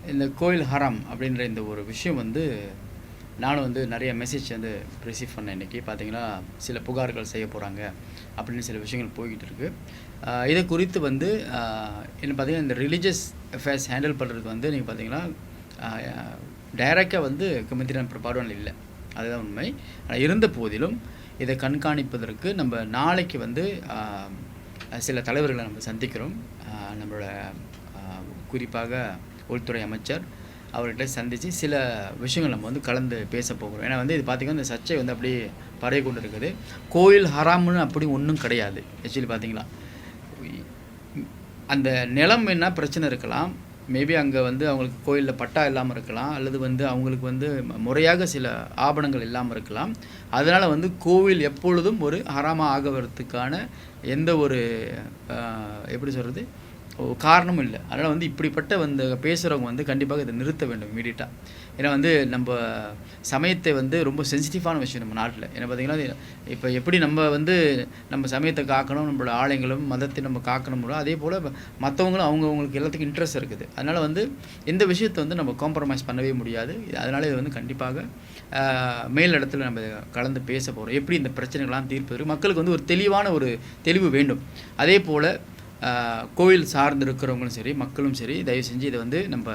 இந்த கோயில் ஹராம் அப்படின்ற இந்த ஒரு விஷயம் வந்து நானும் வந்து நிறைய மெசேஜ் வந்து ரிசீவ் பண்ணேன். இன்றைக்கி பார்த்தீங்கன்னா சில புகார்கள் செய்ய போகிறாங்க அப்படின்னு சில விஷயங்கள் போய்கிட்டு இருக்குது. இதை குறித்து வந்து என்ன பார்த்தீங்கன்னா இந்த ரிலீஜியஸ் அஃபேர்ஸ் ஹேண்டில் பண்ணுறதுக்கு வந்து நீங்கள் பார்த்தீங்கன்னா டைரெக்டாக வந்து கமிட்டியான பிரபாடம் இல்லை, அதுதான் உண்மை. இருந்த போதிலும் இதை கண்காணிப்பதற்கு நம்ம நாளைக்கு வந்து சில தலைவர்களை நம்ம சந்திக்கிறோம். நம்மளோட குறிப்பாக உள்துறை அமைச்சர் அவர்கிட்ட சந்தித்து சில விஷயங்கள் நம்ம வந்து கலந்து பேச போகிறோம். ஏன்னா வந்து இது பார்த்திங்கன்னா இந்த சர்ச்சை வந்து அப்படியே பரவி கொண்டு இருக்குது. கோயில் ஹராம்னு அப்படி ஒன்றும் கிடையாது. ஆக்சுவலி பார்த்திங்களா, அந்த நிலம் என்ன பிரச்சனை இருக்கலாம், மேபி அங்கே வந்து அவங்களுக்கு கோயிலில் பட்டா இல்லாமல் இருக்கலாம், அல்லது வந்து அவங்களுக்கு வந்து முறையாக சில ஆபணங்கள் இல்லாமல் இருக்கலாம். அதனால் வந்து கோவில் எப்பொழுதும் ஒரு ஹராமாக ஆகிறதுக்கான எந்த ஒரு எப்படி சொல்கிறது காரணமும் இல்லை. அதனால் வந்து இப்படிப்பட்ட வந்து பேசுகிறவங்க வந்து கண்டிப்பாக இதை நிறுத்த வேண்டும் இமீடியட்டாக. ஏன்னா வந்து நம்ம சமயத்தை வந்து ரொம்ப சென்சிட்டிவான விஷயம் நம்ம நாட்டில். ஏன்னா பார்த்திங்கன்னா இப்போ எப்படி நம்ம வந்து நம்ம சமயத்தை காக்கணும், நம்மளோட ஆலயங்களும் மதத்தை நம்ம காக்கணும்னோ அதே போல் மற்றவங்களும் அவங்களுக்கு எல்லாத்துக்கும் இன்ட்ரெஸ்ட் இருக்குது. அதனால் வந்து இந்த விஷயத்தை வந்து நம்ம காம்ப்ரமைஸ் பண்ணவே முடியாது. அதனால் இது வந்து கண்டிப்பாக மேல் இடத்துல நம்ம கலந்து பேச போகிறோம். எப்படி இந்த பிரச்சனைகள்லாம் தீர்ப்பது, மக்களுக்கு வந்து ஒரு தெளிவான ஒரு தெளிவு வேண்டும். அதே போல் கோயில் சார்ந்து இருக்கிறவங்களும் சரி, மக்களும் சரி, தயவு செஞ்சு இதை வந்து நம்ம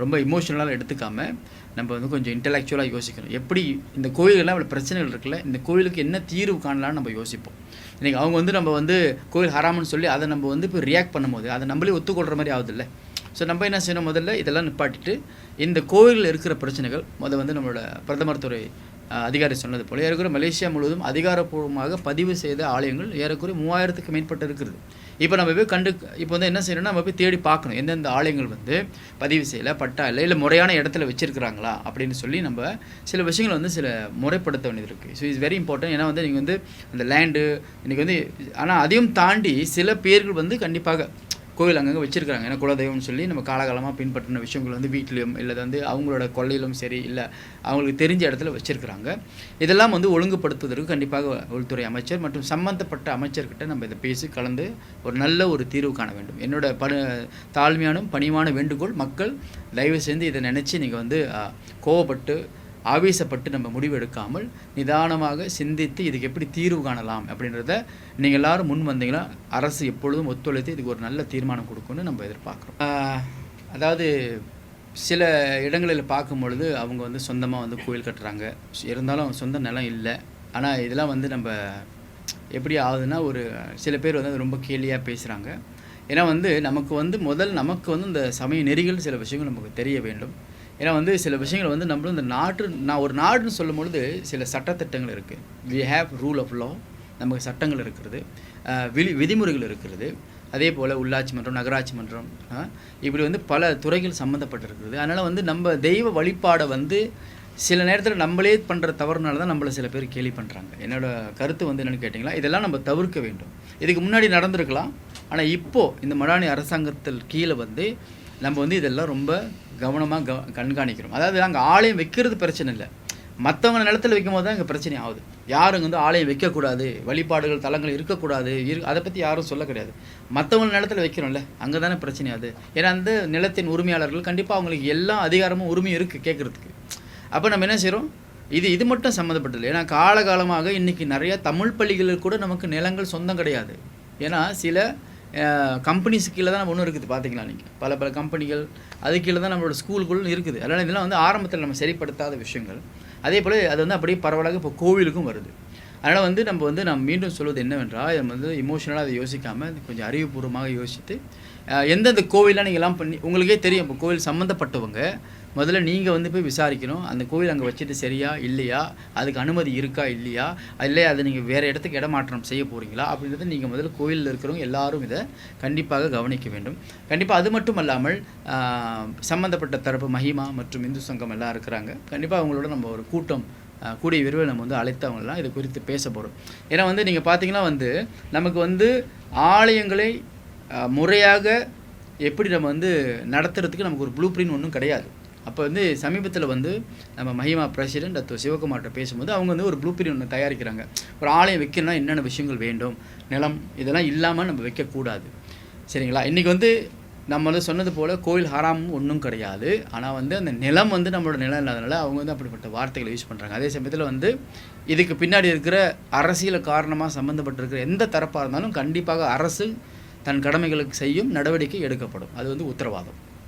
ரொம்ப இமோஷனலாக எடுத்துக்காமல் நம்ம வந்து கொஞ்சம் இன்டலெக்சுவலாக யோசிக்கணும். எப்படி இந்த கோயிலெல்லாம் இவ்வளோ பிரச்சனைகள் இருக்குல்ல, இந்த கோயிலுக்கு என்ன தீர்வு காணலான்னு நம்ம யோசிப்போம். இன்றைக்கி அவங்க வந்து நம்ம வந்து கோயில் ஹராமன்னு சொல்லி அதை நம்ம வந்து இப்போ ரியாக்ட் பண்ணும்போது அதை நம்மளே ஒத்துக்கொள்கிற மாதிரி ஆகுதில்ல. ஸோ நம்ம என்ன செய்யணும், முதல்ல இதெல்லாம் நிப்பாட்டிட்டு இந்த கோயிலில் இருக்கிற பிரச்சனைகள் வந்து நம்மளோட பிரதமர் துறை அதிகாரி சொன்னது போல் ஏறக்குறைய மலேசியா முழுவதும் அதிகாரப்பூர்வமாக பதிவு செய்த ஆலயங்கள் ஏறக்குறைய 3000க்கு மேற்பட்டு இருக்கிறது. இப்போ நம்ம போய் இப்போ வந்து என்ன செய்யணும்னா நம்ம போய் தேடி பார்க்கணும் எந்தெந்த ஆலயங்கள் வந்து பதிவு செய்யலை, பட்டா இல்லை முறையான இடத்துல வச்சுருக்கிறாங்களா அப்படின்னு சொல்லி நம்ம சில விஷயங்களை வந்து சில முறைப்படுத்த வேண்டியது இருக்குது. So it's very important. ஏன்னா வந்து நீங்கள் வந்து அந்த லேண்டு இன்றைக்கி வந்து, ஆனால் அதையும் தாண்டி சில பேர்கள் வந்து கண்டிப்பாக கோவில் அங்கங்கே வச்சுருக்காங்க. ஏன்னா குலதெய்வம்னு சொல்லி நம்ம காலகாலமாக பின்பற்றின விஷயங்கள் வந்து வீட்டிலையும் இல்லை வந்து அவங்களோட கொள்ளையிலும் சரி, இல்லை அவங்களுக்கு தெரிஞ்ச இடத்துல வச்சுருக்கிறாங்க. இதெல்லாம் வந்து ஒழுங்குபடுத்துவதற்கு கண்டிப்பாக உள்துறை அமைச்சர் மற்றும் சம்பந்தப்பட்ட அமைச்சர்கிட்ட நம்ம இதை பேசி கலந்து ஒரு நல்ல ஒரு தீர்வு காண வேண்டும். என்னோட தாழ்மையான பணிவான வேண்டுகோள், மக்கள் தயவு செஞ்சு இதை நினச்சி நீங்கள் வந்து கோவப்பட்டு ஆவேசப்பட்டு நம்ம முடிவு எடுக்காமல் நிதானமாக சிந்தித்து இதுக்கு எப்படி தீர்வு காணலாம் அப்படின்றத நீங்கள் எல்லோரும் முன் வந்தீங்கன்னா அரசு எப்பொழுதும் ஒத்துழைத்து இதுக்கு ஒரு நல்ல தீர்மானம் கொடுக்குன்னு நம்ம எதிர்பார்க்குறோம். அதாவது சில இடங்களில் பார்க்கும் பொழுது அவங்க வந்து சொந்தமாக வந்து கோயில் கட்டுறாங்க, இருந்தாலும் சொந்த நிலம் இல்லை. ஆனால் இதெல்லாம் வந்து நம்ம எப்படி ஆகுதுன்னா ஒரு சில பேர் வந்து ரொம்ப கேலியாக பேசுகிறாங்க. ஏன்னா வந்து நமக்கு வந்து நமக்கு வந்து இந்த சமய நெறிகள் சில விஷயங்கள் நமக்கு தெரிய வேண்டும். ஏன்னா வந்து சில விஷயங்கள் வந்து நம்மளும் இந்த ஒரு நாடுன்னு சொல்லும் பொழுது சில சட்டத்திட்டங்கள் இருக்குது. We have rule of law, நமக்கு சட்டங்கள் இருக்கிறது, விதிமுறைகள் இருக்கிறது. அதே போல் உள்ளாட்சி மன்றம், நகராட்சி மன்றம், இப்படி வந்து பல துறைகள் சம்மந்தப்பட்டிருக்கிறது. அதனால் வந்து நம்ம தெய்வ வழிபாடை வந்து சில நேரத்தில் நம்மளே பண்ணுற தவறுனால தான் நம்மளை சில பேர் கேலி பண்ணுறாங்க. என்னோடய கருத்து வந்து என்னென்னு கேட்டிங்களா, இதெல்லாம் நம்ம தவிர்க்க வேண்டும். இதுக்கு முன்னாடி நடந்திருக்கலாம், ஆனால் இப்போது இந்த மடானி அரசாங்கத்தில் கீழே வந்து நம்ம வந்து இதெல்லாம் ரொம்ப கவனமாக கண்காணிக்கிறோம். அதாவது அங்கே ஆலயம் வைக்கிறது பிரச்சனை இல்லை, மற்றவங்க நிலத்தில் வைக்கும் போது தான் இங்கே பிரச்சனை ஆகுது. யாரும் வந்து ஆலயம் வைக்கக்கூடாது, வழிபாடுகள் தலங்கள் இருக்கக்கூடாது, அதை பற்றி யாரும் சொல்ல கிடையாது. மற்றவங்க நிலத்தில் வைக்கிறோம்ல, அங்கே தானே பிரச்சனை ஆகுது. ஏன்னா அந்த நிலத்தின் உரிமையாளர்கள் கண்டிப்பாக அவங்களுக்கு எல்லா அதிகாரமும் உரிமையும் இருக்குது கேட்குறதுக்கு. அப்போ நம்ம என்ன செய்கிறோம், இது மட்டும் சம்மந்தப்பட்டது. ஏன்னா காலகாலமாக இன்றைக்கி நிறைய தமிழ் பள்ளிகளில் கூட நமக்கு நிலங்கள் சொந்தம் கிடையாது. ஏன்னா சில கம்பெனிஸ் கீழே தான் நம்ம ஒன்றும் இருக்குது. பார்த்தீங்களா நீங்கள், பல கம்பெனிகள் அது கீழே தான் நம்மளோட ஸ்கூல்களும் இருக்குது. அதனால் இதெல்லாம் வந்து ஆரம்பத்தில் நம்ம சரிப்படுத்தாத விஷயங்கள். அதே போல் அது வந்து அப்படியே பரவலாக இப்போ கோவிலுக்கும் வருது. அதனால் வந்து நம்ம மீண்டும் சொல்வது என்னவென்றால், நம்ம வந்து இமோஷனலாக அதை யோசிக்காமல் கொஞ்சம் அறிவுபூர்வமாக யோசித்து எந்தெந்த கோவிலாம் நீங்கள்லாம் பண்ணி உங்களுக்கே தெரியும். இப்போ கோவில் சம்மந்தப்பட்டவங்க முதல்ல நீங்கள் வந்து போய் விசாரிக்கணும், அந்த கோவில் அங்கே வச்சுட்டு சரியா இல்லையா, அதுக்கு அனுமதி இருக்கா இல்லையா, இல்லையா அதை நீங்கள் வேறு இடத்துக்கு இடமாற்றம் செய்ய போகிறீங்களா அப்படின்றத நீங்கள் முதல்ல கோவிலில் இருக்கிறவங்க எல்லாரும் இதை கண்டிப்பாக கவனிக்க வேண்டும். கண்டிப்பாக அது மட்டும் அல்லாமல் சம்மந்தப்பட்ட தரப்பு மஹிமா மற்றும் இந்து சங்கம் எல்லாம் இருக்கிறாங்க. கண்டிப்பாக அவங்களோட நம்ம ஒரு கூட்டம் கூடிய விரைவில் நம்ம வந்து அழைத்து அவங்களாம் இதை குறித்து பேச போகிறோம். ஏன்னா வந்து நீங்கள் பார்த்தீங்கன்னா வந்து நமக்கு வந்து ஆலயங்களை முறையாக எப்படி நம்ம வந்து நடத்துறதுக்கு நமக்கு ஒரு ப்ளூ பிரிண்ட் ஒன்றும் கிடையாது. அப்போ வந்து சமீபத்தில் வந்து நம்ம மஹிமா பிரசிடென்ட் டாக்டர் சிவகுமார்கிட்ட பேசும்போது அவங்க வந்து ஒரு ப்ளூ பிரிண்ட் ஒன்று தயாரிக்கிறாங்க. ஒரு ஆலயம் வைக்கணும்னா என்னென்ன விஷயங்கள் வேண்டும், நிலம் இதெல்லாம் இல்லாமல் நம்ம வைக்கக்கூடாது, சரிங்களா. இன்றைக்கி வந்து நம்ம வந்து சொன்னது போல் கோயில் ஹராம் ஒன்றும் கிடையாது. ஆனால் வந்து அந்த நிலம் வந்து நம்மளோட நிலம் இல்லாதனால அவங்க வந்து அப்படிப்பட்ட வார்த்தைகளை யூஸ் பண்ணுறாங்க. அதே சமயத்தில் வந்து இதுக்கு பின்னாடி இருக்கிற அரசியல் காரணமாக சம்மந்தப்பட்டிருக்கிற எந்த தரப்பாக இருந்தாலும் கண்டிப்பாக அரசு தன் கடமைகளுக்கு செய்யும், நடவடிக்கை எடுக்கப்படும். அது வந்து உத்தரவாதம்.